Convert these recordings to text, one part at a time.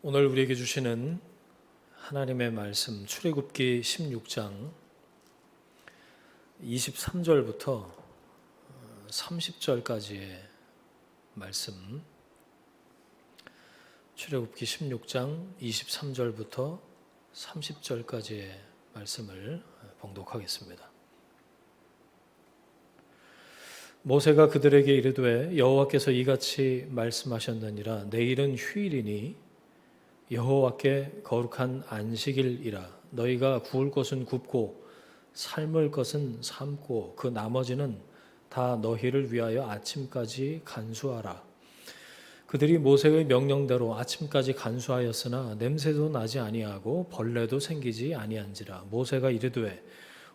오늘 우리에게 주시는 하나님의 말씀 출애굽기 16장 23절부터 30절까지의 말씀, 출애굽기 16장 23절부터 30절까지의 말씀을 봉독하겠습니다. 모세가 그들에게 이르되 여호와께서 이같이 말씀하셨느니라. 내일은 휴일이니 여호와께 거룩한 안식일이라. 너희가 구울 것은 굽고 삶을 것은 삶고 그 나머지는 다 너희를 위하여 아침까지 간수하라. 그들이 모세의 명령대로 아침까지 간수하였으나 냄새도 나지 아니하고 벌레도 생기지 아니한지라. 모세가 이르되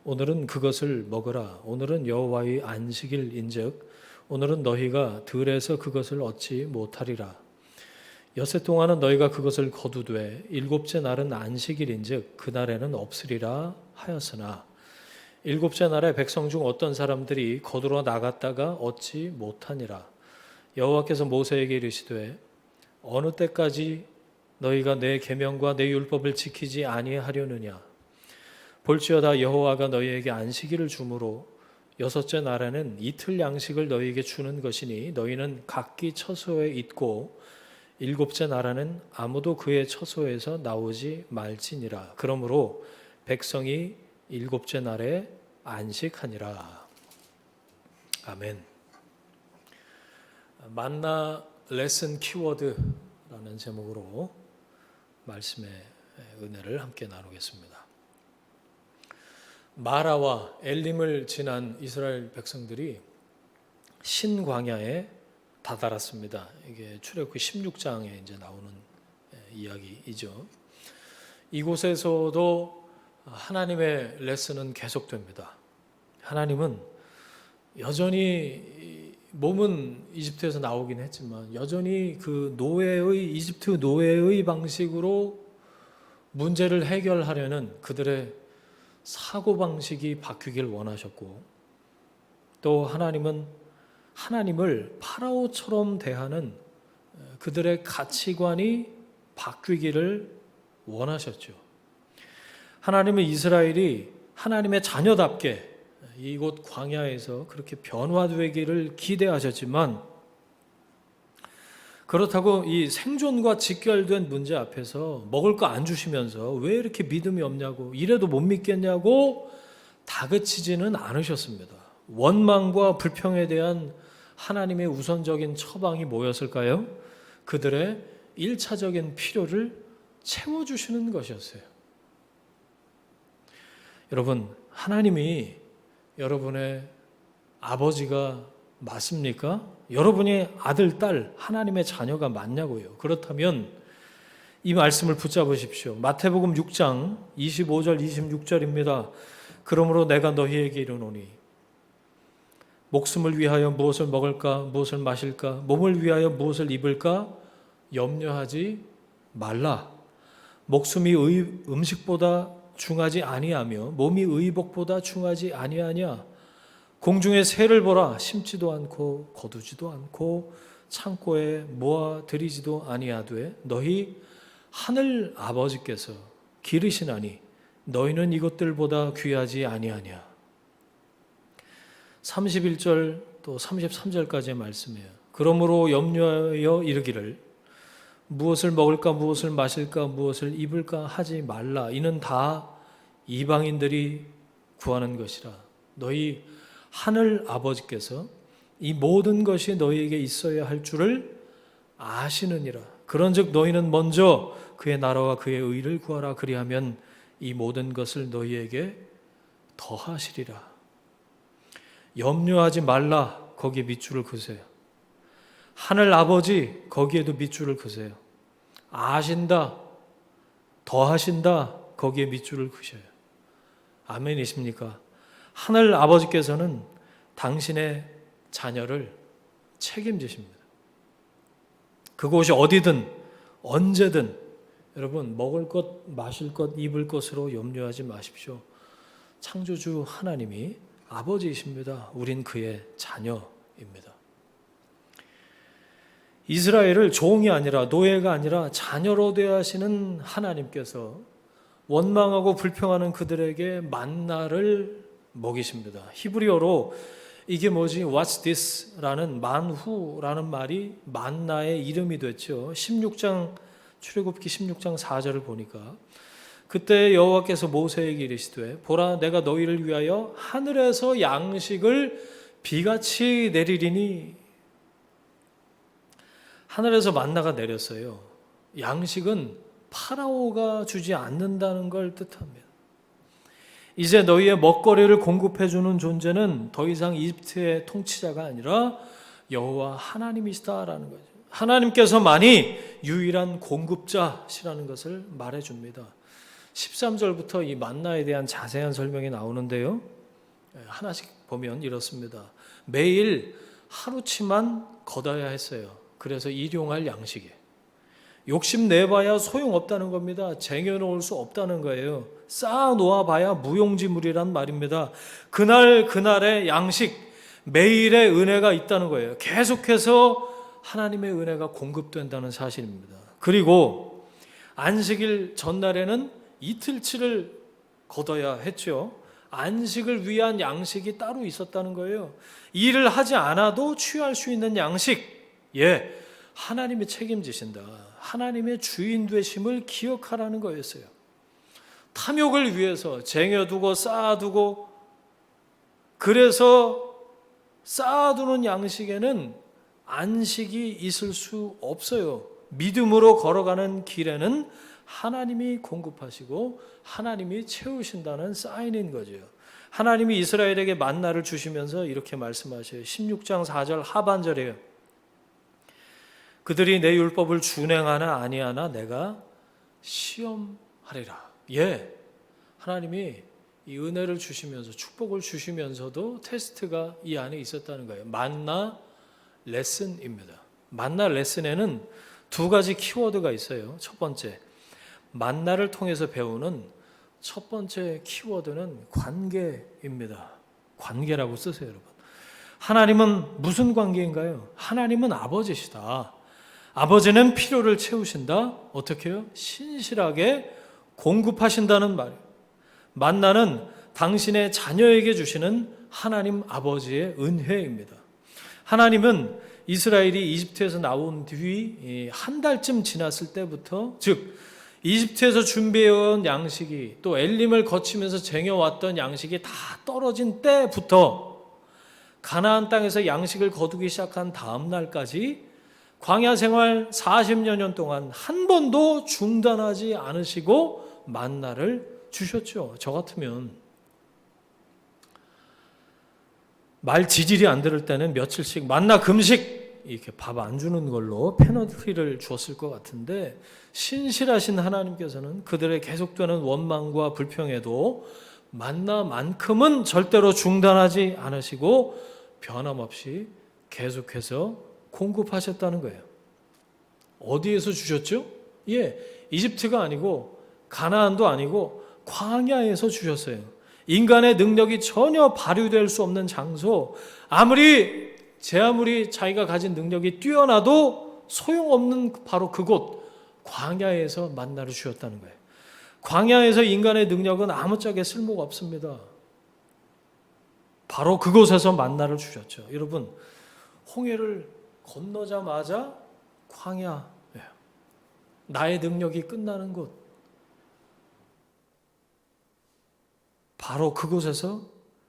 오늘은 그것을 먹으라. 오늘은 여호와의 안식일인즉 오늘은 너희가 들에서 그것을 얻지 못하리라. 엿새 동안은 너희가 그것을 거두되 일곱째 날은 안식일인즉 그날에는 없으리라 하였으나 일곱째 날에 백성 중 어떤 사람들이 거두러 나갔다가 얻지 못하니라. 여호와께서 모세에게 이르시되 어느 때까지 너희가 내 계명과 내 율법을 지키지 아니하려느냐. 볼지어다 여호와가 너희에게 안식일을 주므로 여섯째 날에는 이틀 양식을 너희에게 주는 것이니 너희는 각기 처소에 있고 일곱째 날에는 아무도 그의 처소에서 나오지 말지니라. 그러므로 백성이 일곱째 날에 안식하니라. 아멘. 만나 레슨 키워드라는 제목으로 말씀의 은혜를 함께 나누겠습니다. 마라와 엘림을 지난 이스라엘 백성들이 신광야에 다다랐습니다. 이게 출애굽기 16장에 이제 나오는 이야기이죠. 이곳에서도 하나님의 레슨은 계속됩니다. 하나님은 여전히 몸은 이집트에서 나오긴 했지만 여전히 그 이집트 노예의 방식으로 문제를 해결하려는 그들의 사고방식이 바뀌길 원하셨고, 또 하나님을 파라오처럼 대하는 그들의 가치관이 바뀌기를 원하셨죠. 하나님은 이스라엘이 하나님의 자녀답게 이곳 광야에서 그렇게 변화되기를 기대하셨지만, 그렇다고 이 생존과 직결된 문제 앞에서 먹을 거 안 주시면서 왜 이렇게 믿음이 없냐고, 이래도 못 믿겠냐고 다그치지는 않으셨습니다. 원망과 불평에 대한 하나님의 우선적인 처방이 뭐였을까요? 그들의 1차적인 필요를 채워주시는 것이었어요. 여러분, 하나님이 여러분의 아버지가 맞습니까? 여러분이 아들, 딸, 하나님의 자녀가 맞냐고요. 그렇다면 이 말씀을 붙잡으십시오. 마태복음 6장 25절 26절입니다. 그러므로 내가 너희에게 이르노니 목숨을 위하여 무엇을 먹을까 무엇을 마실까 몸을 위하여 무엇을 입을까 염려하지 말라. 목숨이 음식보다 중하지 아니하며 몸이 의복보다 중하지 아니하냐. 공중의 새를 보라. 심지도 않고 거두지도 않고 창고에 모아들이지도 아니하되 너희 하늘 아버지께서 기르시나니 너희는 이것들보다 귀하지 아니하냐. 31절 또 33절까지의 말씀이에요. 그러므로 염려하여 이르기를 무엇을 먹을까 무엇을 마실까 무엇을 입을까 하지 말라. 이는 다 이방인들이 구하는 것이라. 너희 하늘 아버지께서 이 모든 것이 너희에게 있어야 할 줄을 아시느니라. 그런즉 너희는 먼저 그의 나라와 그의 의를 구하라. 그리하면 이 모든 것을 너희에게 더하시리라. 염려하지 말라. 거기에 밑줄을 그으세요. 하늘 아버지 거기에도 밑줄을 그으세요. 아신다, 더하신다, 거기에 밑줄을 그으셔요. 아멘이십니까? 하늘 아버지께서는 당신의 자녀를 책임지십니다. 그곳이 어디든 언제든 여러분 먹을 것, 마실 것, 입을 것으로 염려하지 마십시오. 창조주 하나님이 아버지이십니다. 우린 그의 자녀입니다. 이스라엘을 종이 아니라 노예가 아니라 자녀로 대하시는 하나님께서 원망하고 불평하는 그들에게 만나를 먹이십니다. 히브리어로 이게 뭐지? What's this? 라는 만후라는 말이 만나의 이름이 됐죠. 16장 출애굽기 16장 4절을 보니까 그때 여호와께서 모세에게 이르시되 보라 내가 너희를 위하여 하늘에서 양식을 비같이 내리리니. 하늘에서 만나가 내렸어요. 양식은 파라오가 주지 않는다는 걸 뜻합니다. 이제 너희의 먹거리를 공급해 주는 존재는 더 이상 이집트의 통치자가 아니라 여호와 하나님이시다라는 거죠. 하나님께서만이 유일한 공급자시라는 것을 말해 줍니다. 13절부터 이 만나에 대한 자세한 설명이 나오는데요. 하나씩 보면 이렇습니다. 매일 하루치만 걷어야 했어요. 그래서 일용할 양식에. 욕심내봐야 소용없다는 겁니다. 쟁여놓을 수 없다는 거예요. 쌓아놓아봐야 무용지물이란 말입니다. 그날의 양식, 매일의 은혜가 있다는 거예요. 계속해서 하나님의 은혜가 공급된다는 사실입니다. 그리고 안식일 전날에는 이틀치를 걷어야 했죠. 안식을 위한 양식이 따로 있었다는 거예요. 일을 하지 않아도 취할 수 있는 양식. 하나님이 책임지신다. 하나님의 주인 되심을 기억하라는 거였어요. 탐욕을 위해서 쟁여두고 쌓아두고, 그래서 쌓아두는 양식에는 안식이 있을 수 없어요. 믿음으로 걸어가는 길에는 하나님이 공급하시고 하나님이 채우신다는 사인인 거죠. 하나님이 이스라엘에게 만나를 주시면서 이렇게 말씀하셔요. 16장 4절 하반절이에요. 그들이 내 율법을 준행하나 아니하나 내가 시험하리라. 하나님이 이 은혜를 주시면서 축복을 주시면서도 테스트가 이 안에 있었다는 거예요. 만나 레슨입니다. 만나 레슨에는 두 가지 키워드가 있어요. 첫 번째, 만나를 통해서 배우는 첫 번째 키워드는 관계입니다. 관계라고 쓰세요, 여러분. 하나님은 무슨 관계인가요? 하나님은 아버지시다. 아버지는 필요를 채우신다. 어떻게 해요? 신실하게 공급하신다는 말이에요. 만나는 당신의 자녀에게 주시는 하나님 아버지의 은혜입니다. 하나님은 이스라엘이 이집트에서 나온 뒤 한 달쯤 지났을 때부터, 즉 이집트에서 준비해온 양식이 또 엘림을 거치면서 쟁여왔던 양식이 다 떨어진 때부터 가나안 땅에서 양식을 거두기 시작한 다음 날까지 광야 생활 40여 년 동안 한 번도 중단하지 않으시고 만나를 주셨죠. 저 같으면 말 지질이 안 들을 때는 며칠씩 만나 금식 이렇게 밥 안 주는 걸로 페널티를 주었을 것 같은데, 신실하신 하나님께서는 그들의 계속되는 원망과 불평에도 만나만큼은 절대로 중단하지 않으시고 변함없이 계속해서 공급하셨다는 거예요. 어디에서 주셨죠? 이집트가 아니고 가나안도 아니고 광야에서 주셨어요. 인간의 능력이 전혀 발휘될 수 없는 장소, 아무리 자기가 가진 능력이 뛰어나도 소용없는 바로 그곳 광야에서 만나를 주셨다는 거예요. 광야에서 인간의 능력은 아무짝에 쓸모가 없습니다. 바로 그곳에서 만나를 주셨죠. 여러분, 홍해를 건너자마자 광야예요. 나의 능력이 끝나는 곳, 바로 그곳에서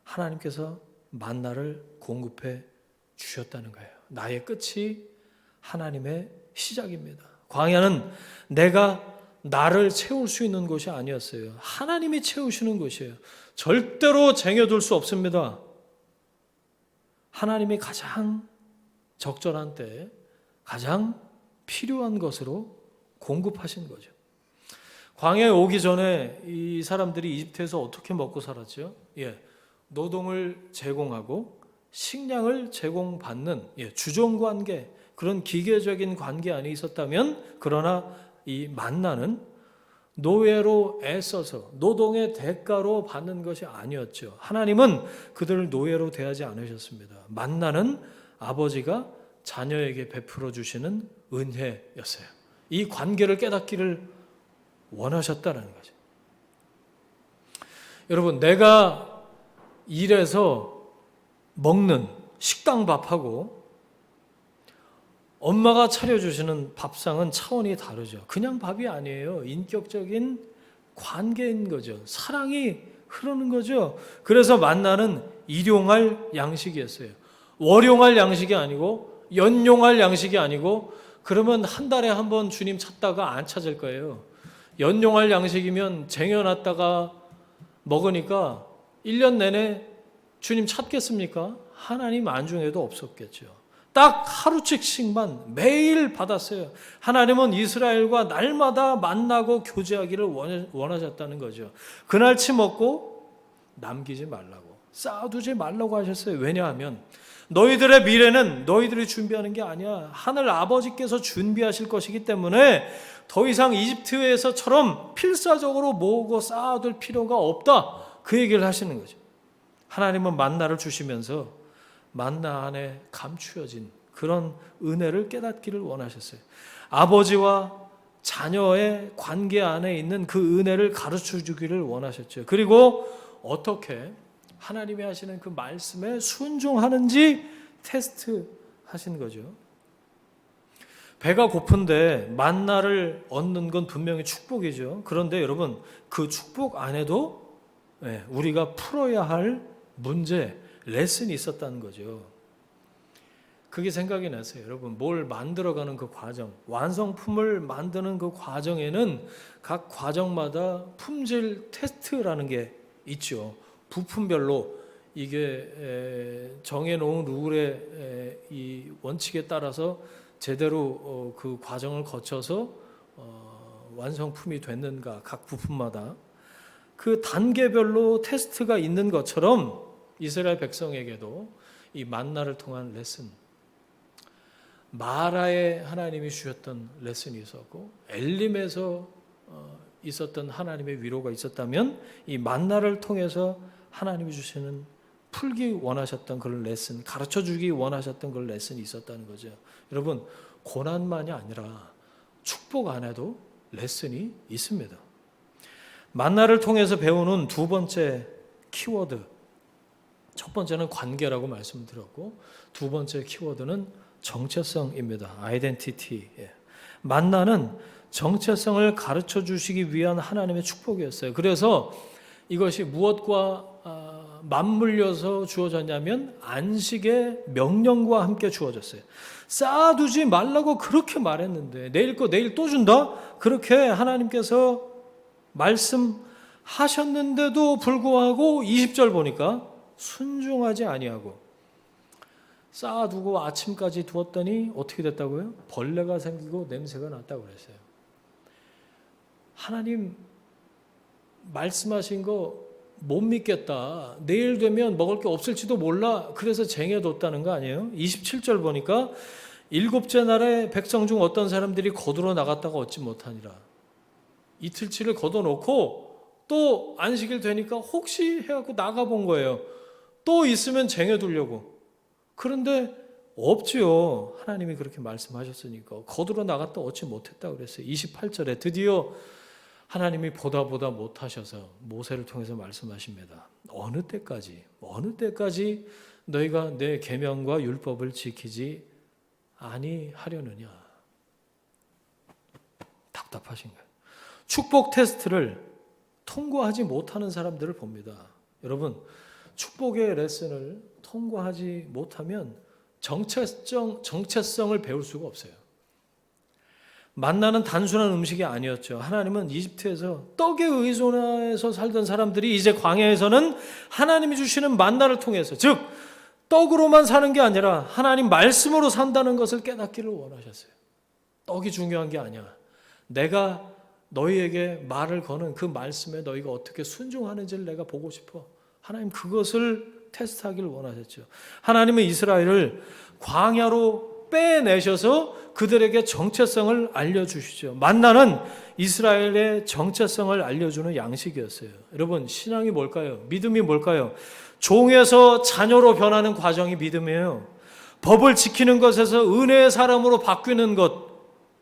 하나님께서 만나를 공급해 주셨다는 거예요. 나의 끝이 하나님의 시작입니다. 광야는 나를 채울 수 있는 곳이 아니었어요. 하나님이 채우시는 곳이에요. 절대로 쟁여둘 수 없습니다. 하나님이 가장 적절한 때에 가장 필요한 것으로 공급하신 거죠. 광야에 오기 전에 이 사람들이 이집트에서 어떻게 먹고 살았죠? 노동을 제공하고 식량을 제공받는 주종관계, 그런 기계적인 관계 안에 있었다면, 그러나 이 만나는 노예로 애써서 노동의 대가로 받는 것이 아니었죠. 하나님은 그들을 노예로 대하지 않으셨습니다. 만나는 아버지가 자녀에게 베풀어 주시는 은혜였어요. 이 관계를 깨닫기를 원하셨다는 거죠. 여러분, 내가 일해서 먹는 식당 밥하고 엄마가 차려주시는 밥상은 차원이 다르죠. 그냥 밥이 아니에요. 인격적인 관계인 거죠. 사랑이 흐르는 거죠. 그래서 만나는 일용할 양식이었어요. 월용할 양식이 아니고 연용할 양식이 아니고, 그러면 한 달에 한 번 주님 찾다가 안 찾을 거예요. 연용할 양식이면 쟁여놨다가 먹으니까 1년 내내 주님 찾겠습니까? 하나님 안중에도 없었겠죠. 딱 하루씩만 매일 받았어요. 하나님은 이스라엘과 날마다 만나고 교제하기를 원하셨다는 거죠. 그날치 먹고 남기지 말라고, 쌓아두지 말라고 하셨어요. 왜냐하면 너희들의 미래는 너희들이 준비하는 게 아니야. 하늘 아버지께서 준비하실 것이기 때문에 더 이상 이집트에서처럼 필사적으로 모으고 쌓아둘 필요가 없다. 그 얘기를 하시는 거죠. 하나님은 만나를 주시면서 만나 안에 감추어진 그런 은혜를 깨닫기를 원하셨어요. 아버지와 자녀의 관계 안에 있는 그 은혜를 가르쳐 주기를 원하셨죠. 그리고 어떻게 하나님이 하시는 그 말씀에 순종하는지 테스트 하신 거죠. 배가 고픈데 만나를 얻는 건 분명히 축복이죠. 그런데 여러분, 그 축복 안에도 우리가 풀어야 할 문제, 레슨이 있었다는 거죠. 그게 생각이 나세요. 여러분, 뭘 만들어가는 그 과정, 완성품을 만드는 그 과정에는 각 과정마다 품질 테스트라는 게 있죠. 부품별로 이게 정해놓은 룰의 이 원칙에 따라서 제대로 그 과정을 거쳐서 완성품이 됐는가, 각 부품마다 그 단계별로 테스트가 있는 것처럼 이스라엘 백성에게도 이 만나를 통한 레슨, 마라에 하나님이 주셨던 레슨이 있었고 엘림에서 있었던 하나님의 위로가 있었다면, 이 만나를 통해서 하나님이 주시는 풀기 원하셨던 그런 레슨, 가르쳐주기 원하셨던 그런 레슨이 있었다는 거죠. 여러분, 고난만이 아니라 축복 안에도 레슨이 있습니다. 만나를 통해서 배우는 두 번째 키워드, 첫 번째는 관계라고 말씀드렸고, 두 번째 키워드는 정체성입니다. 아이덴티티. 만나는 정체성을 가르쳐 주시기 위한 하나님의 축복이었어요. 그래서 이것이 무엇과 맞물려서 주어졌냐면 안식의 명령과 함께 주어졌어요. 쌓아두지 말라고 그렇게 말했는데 내일 거 내일 또 준다? 그렇게 하나님께서 말씀하셨는데도 불구하고 20절 보니까 순종하지 아니하고 쌓아두고 아침까지 두었더니 어떻게 됐다고요? 벌레가 생기고 냄새가 났다고 그랬어요. 하나님 말씀하신 거 못 믿겠다. 내일 되면 먹을 게 없을지도 몰라. 그래서 쟁여뒀다는 거 아니에요? 27절 보니까 일곱째 날에 백성 중 어떤 사람들이 거두러 나갔다가 얻지 못하니라. 이틀치를 걷어놓고 또 안식일 되니까 혹시 해갖고 나가본 거예요. 또 있으면 쟁여두려고. 그런데 없지요. 하나님이 그렇게 말씀하셨으니까. 거두러 나갔다 얻지 못했다고 그랬어요. 28절에 드디어 하나님이 보다 못하셔서 모세를 통해서 말씀하십니다. 어느 때까지 너희가 내 계명과 율법을 지키지 아니하려느냐. 답답하신 거예요. 축복 테스트를 통과하지 못하는 사람들을 봅니다. 여러분, 축복의 레슨을 통과하지 못하면 정체성을 배울 수가 없어요. 만나는 단순한 음식이 아니었죠. 하나님은 이집트에서 떡에 의존해서 살던 사람들이 이제 광야에서는 하나님이 주시는 만나를 통해서, 즉 떡으로만 사는 게 아니라 하나님 말씀으로 산다는 것을 깨닫기를 원하셨어요. 떡이 중요한 게 아니야. 내가 너희에게 말을 거는 그 말씀에 너희가 어떻게 순종하는지를 내가 보고 싶어. 하나님 그것을 테스트하기를 원하셨죠. 하나님은 이스라엘을 광야로 빼내셔서 그들에게 정체성을 알려주시죠. 만나는 이스라엘의 정체성을 알려주는 양식이었어요. 여러분, 신앙이 뭘까요? 믿음이 뭘까요? 종에서 자녀로 변하는 과정이 믿음이에요. 법을 지키는 것에서 은혜의 사람으로 바뀌는 것,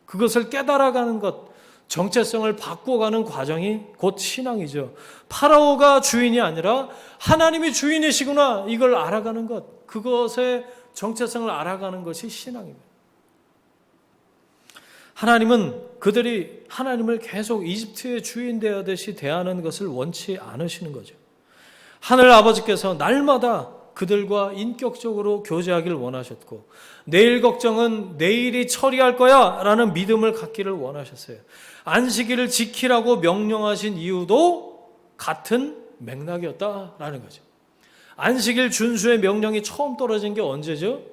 그것을 깨달아가는 것, 정체성을 바꿔가는 과정이 곧 신앙이죠. 파라오가 주인이 아니라 하나님이 주인이시구나, 이걸 알아가는 것, 그것의 정체성을 알아가는 것이 신앙입니다. 하나님은 그들이 하나님을 계속 이집트의 주인 되어듯이 대하는 것을 원치 않으시는 거죠. 하늘 아버지께서 날마다 그들과 인격적으로 교제하기를 원하셨고, 내일 걱정은 내일이 처리할 거야 라는 믿음을 갖기를 원하셨어요. 안식일을 지키라고 명령하신 이유도 같은 맥락이었다라는 거죠. 안식일 준수의 명령이 처음 떨어진 게 언제죠?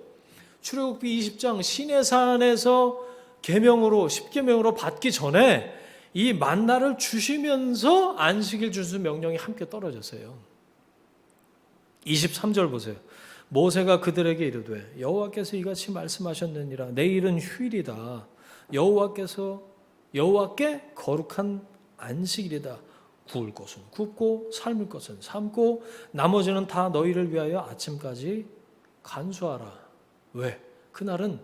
출애굽기 20장 시내산에서 계명으로, 십계명으로 받기 전에 이 만나를 주시면서 안식일 준수 명령이 함께 떨어졌어요. 23절 보세요. 모세가 그들에게 이르되 여호와께서 이같이 말씀하셨느니라. 내일은 휴일이다. 여호와께 거룩한 안식일이다. 구울 것은 굽고 삶을 것은 삶고 나머지는 다 너희를 위하여 아침까지 간수하라. 왜? 그날은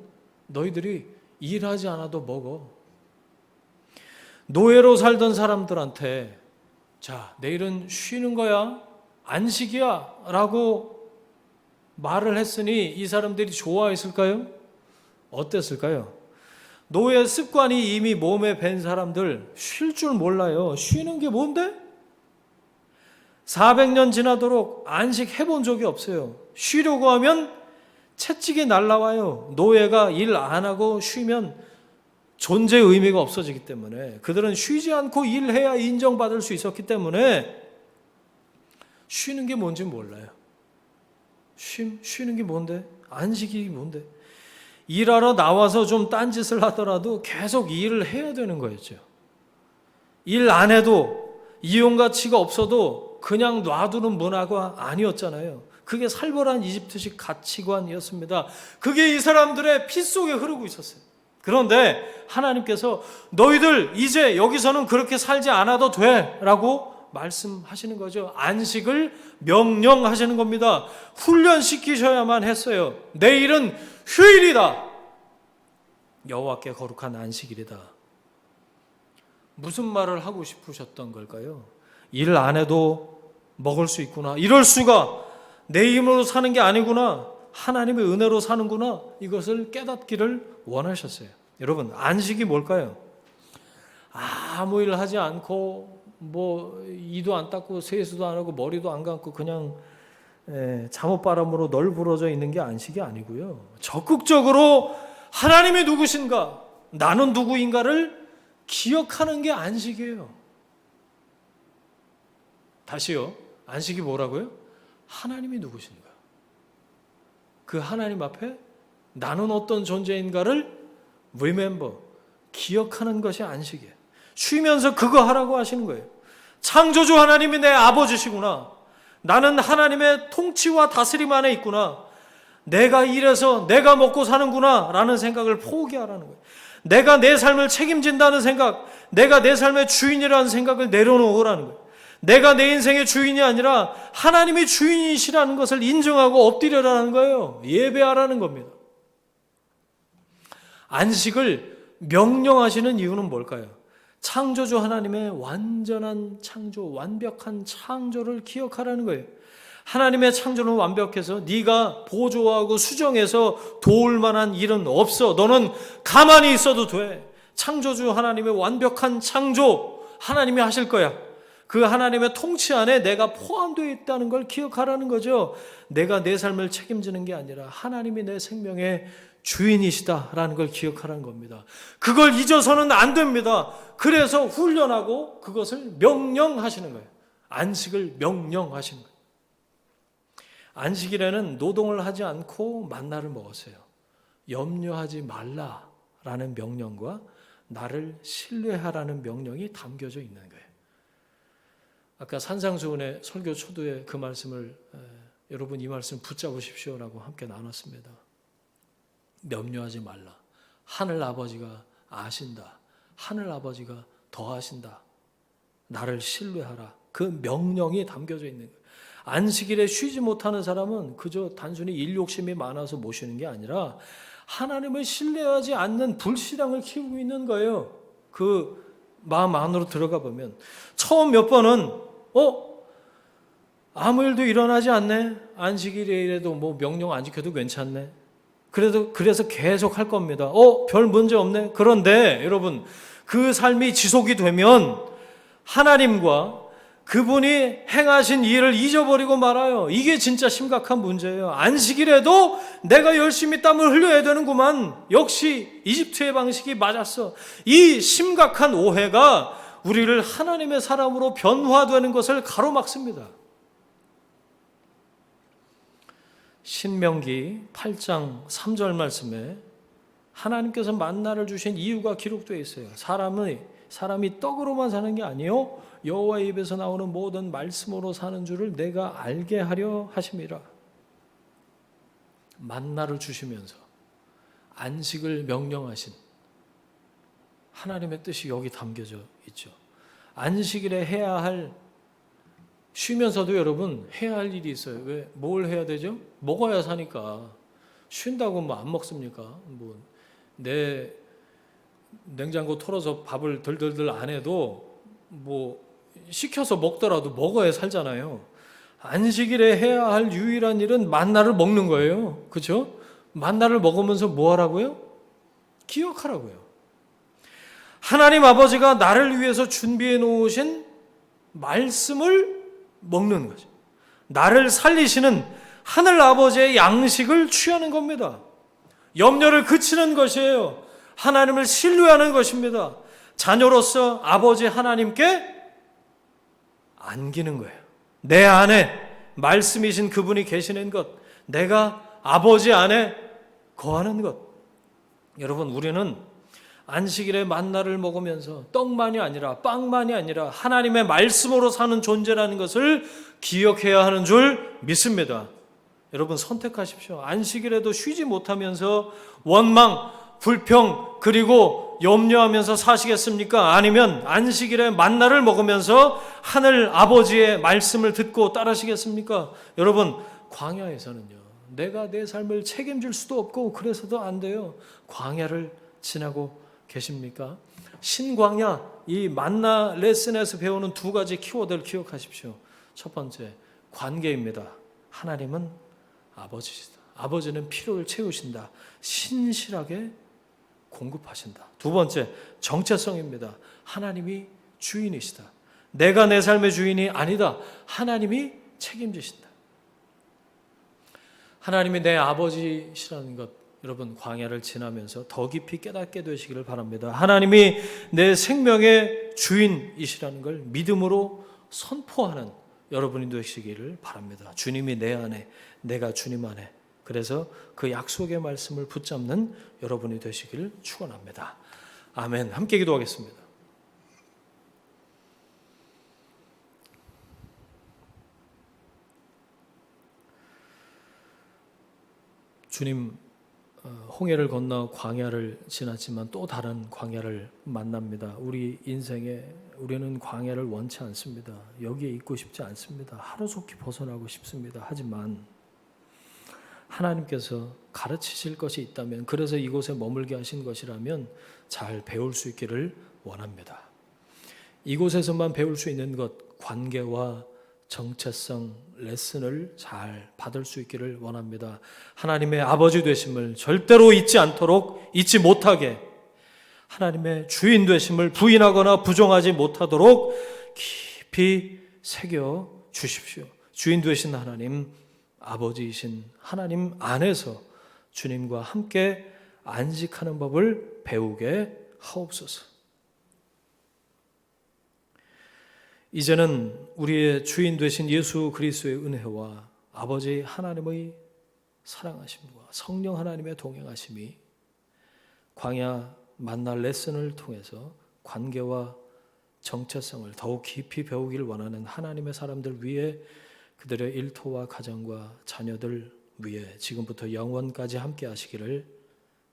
너희들이 일하지 않아도 먹어. 노예로 살던 사람들한테 자, 내일은 쉬는 거야, 안식이야 라고 말을 했으니 이 사람들이 좋아했을까요? 어땠을까요? 노예 습관이 이미 몸에 밴 사람들 쉴 줄 몰라요. 쉬는 게 뭔데? 400년 지나도록 안식 해본 적이 없어요. 쉬려고 하면 채찍이 날라와요. 노예가 일 안 하고 쉬면 존재의 의미가 없어지기 때문에, 그들은 쉬지 않고 일해야 인정받을 수 있었기 때문에 쉬는 게 뭔지 몰라요. 쉬는 게 뭔데? 안식이 뭔데? 일하러 나와서 좀 딴짓을 하더라도 계속 일을 해야 되는 거였죠. 일 안 해도 이용 가치가 없어도 그냥 놔두는 문화가 아니었잖아요. 그게 살벌한 이집트식 가치관이었습니다. 그게 이 사람들의 피 속에 흐르고 있었어요. 그런데 하나님께서 너희들 이제 여기서는 그렇게 살지 않아도 돼 라고 말씀하시는 거죠. 안식을 명령하시는 겁니다. 훈련시키셔야만 했어요. 내일은 휴일이다. 여호와께 거룩한 안식일이다. 무슨 말을 하고 싶으셨던 걸까요? 일 안 해도 먹을 수 있구나. 이럴 수가. 내 힘으로 사는 게 아니구나. 하나님의 은혜로 사는구나. 이것을 깨닫기를 원하셨어요. 여러분, 안식이 뭘까요? 아무 일 하지 않고 이도 안 닦고 세수도 안 하고 머리도 안 감고 그냥 잠옷바람으로 널브러져 있는 게 안식이 아니고요. 적극적으로 하나님이 누구신가, 나는 누구인가를 기억하는 게 안식이에요. 다시요. 안식이 뭐라고요? 하나님이 누구신가. 그 하나님 앞에 나는 어떤 존재인가를 remember, 기억하는 것이 안식이에요. 쉬면서 그거 하라고 하시는 거예요. 창조주 하나님이 내 아버지시구나. 나는 하나님의 통치와 다스림 안에 있구나. 내가 일해서 내가 먹고 사는구나 라는 생각을 포기하라는 거예요. 내가 내 삶을 책임진다는 생각, 내가 내 삶의 주인이라는 생각을 내려놓으라는 거예요. 내가 내 인생의 주인이 아니라 하나님이 주인이시라는 것을 인정하고 엎드려라는 거예요. 예배하라는 겁니다. 안식을 명령하시는 이유는 뭘까요? 창조주 하나님의 완전한 창조, 완벽한 창조를 기억하라는 거예요. 하나님의 창조는 완벽해서 네가 보조하고 수정해서 도울 만한 일은 없어. 너는 가만히 있어도 돼. 창조주 하나님의 완벽한 창조 하나님이 하실 거야. 그 하나님의 통치 안에 내가 포함되어 있다는 걸 기억하라는 거죠. 내가 내 삶을 책임지는 게 아니라 하나님이 내 생명의 주인이시다라는 걸 기억하라는 겁니다. 그걸 잊어서는 안 됩니다. 그래서 훈련하고 그것을 명령하시는 거예요. 안식을 명령하시는 거예요. 안식일에는 노동을 하지 않고 만나를 먹었어요. 염려하지 말라라는 명령과 나를 신뢰하라는 명령이 담겨져 있는 거예요. 아까 산상수훈의 설교 초두에 그 말씀을 여러분 이 말씀 붙잡으십시오라고 함께 나눴습니다. 염려하지 말라. 하늘 아버지가 아신다. 하늘 아버지가 더하신다. 나를 신뢰하라. 그 명령이 담겨져 있는 거예요. 안식일에 쉬지 못하는 사람은 그저 단순히 일 욕심이 많아서 못 쉬는 게 아니라 하나님을 신뢰하지 않는 불신앙을 키우고 있는 거예요. 그 마음 안으로 들어가 보면 처음 몇 번은 아무 일도 일어나지 않네. 안식일이라도 뭐 명령 안 지켜도 괜찮네. 그래서 계속 할 겁니다. 별 문제 없네. 그런데 여러분, 그 삶이 지속이 되면 하나님과 그분이 행하신 일을 잊어버리고 말아요. 이게 진짜 심각한 문제예요. 안식일에도 내가 열심히 땀을 흘려야 되는구만. 역시 이집트의 방식이 맞았어. 이 심각한 오해가 우리를 하나님의 사람으로 변화되는 것을 가로막습니다. 신명기 8장 3절 말씀에 하나님께서 만나를 주신 이유가 기록되어 있어요. 사람이 떡으로만 사는 게 아니요 여호와의 입에서 나오는 모든 말씀으로 사는 줄을 내가 알게 하려 하심이라. 만나를 주시면서 안식을 명령하신 하나님의 뜻이 여기 담겨져 있죠. 안식일에 해야 할, 쉬면서도 여러분 해야 할 일이 있어요. 왜? 뭘 해야 되죠? 먹어야 사니까. 쉰다고 뭐 안 먹습니까? 뭐 내 냉장고 털어서 밥을 덜덜덜 안 해도 뭐 시켜서 먹더라도 먹어야 살잖아요. 안식일에 해야 할 유일한 일은 만나를 먹는 거예요. 그렇죠? 만나를 먹으면서 뭐 하라고요? 기억하라고요. 하나님 아버지가 나를 위해서 준비해 놓으신 말씀을 먹는 거죠. 나를 살리시는 하늘 아버지의 양식을 취하는 겁니다. 염려를 그치는 것이에요. 하나님을 신뢰하는 것입니다. 자녀로서 아버지 하나님께 안기는 거예요. 내 안에 말씀이신 그분이 계시는 것, 내가 아버지 안에 거하는 것. 여러분, 우리는 안식일에 만나를 먹으면서 떡만이 아니라 빵만이 아니라 하나님의 말씀으로 사는 존재라는 것을 기억해야 하는 줄 믿습니다. 여러분, 선택하십시오. 안식일에도 쉬지 못하면서 원망, 불평, 그리고 염려하면서 사시겠습니까? 아니면 안식일에 만나를 먹으면서 하늘 아버지의 말씀을 듣고 따르시겠습니까? 여러분, 광야에서는요, 내가 내 삶을 책임질 수도 없고 그래서도 안 돼요. 광야를 지나고 계십니까? 신광야, 이 만나 레슨에서 배우는 두 가지 키워드를 기억하십시오. 첫 번째, 관계입니다. 하나님은 아버지시다. 아버지는 필요를 채우신다. 신실하게 공급하신다. 두 번째, 정체성입니다. 하나님이 주인이시다. 내가 내 삶의 주인이 아니다. 하나님이 책임지신다. 하나님이 내 아버지시라는 것, 여러분, 광야를 지나면서 더 깊이 깨닫게 되시기를 바랍니다. 하나님이 내 생명의 주인이시라는 걸 믿음으로 선포하는 여러분이 되시기를 바랍니다. 주님이 내 안에, 내가 주님 안에. 그래서 그 약속의 말씀을 붙잡는 여러분이 되시기를 축원합니다. 아멘. 함께 기도하겠습니다. 주님, 홍해를 건너 광야를 지났지만 또 다른 광야를 만납니다. 우리 인생에 우리는 광야를 원치 않습니다. 여기에 있고 싶지 않습니다. 하루속히 벗어나고 싶습니다. 하지만 하나님께서 가르치실 것이 있다면, 그래서 이곳에 머물게 하신 것이라면 잘 배울 수 있기를 원합니다. 이곳에서만 배울 수 있는 것, 관계와 정체성 레슨을 잘 받을 수 있기를 원합니다. 하나님의 아버지 되심을 절대로 잊지 않도록, 잊지 못하게, 하나님의 주인 되심을 부인하거나 부정하지 못하도록 깊이 새겨 주십시오. 주인 되신 하나님, 아버지이신 하나님 안에서 주님과 함께 안식하는 법을 배우게 하옵소서. 이제는 우리의 주인 되신 예수 그리스도의 은혜와 아버지 하나님의 사랑하심과 성령 하나님의 동행하심이 광야 만나 레슨을 통해서 관계와 정체성을 더욱 깊이 배우기를 원하는 하나님의 사람들 위해, 그들의 일터와 가정과 자녀들 위해 지금부터 영원까지 함께 하시기를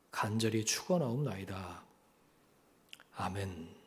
간절히 축원하옵나이다. 아멘.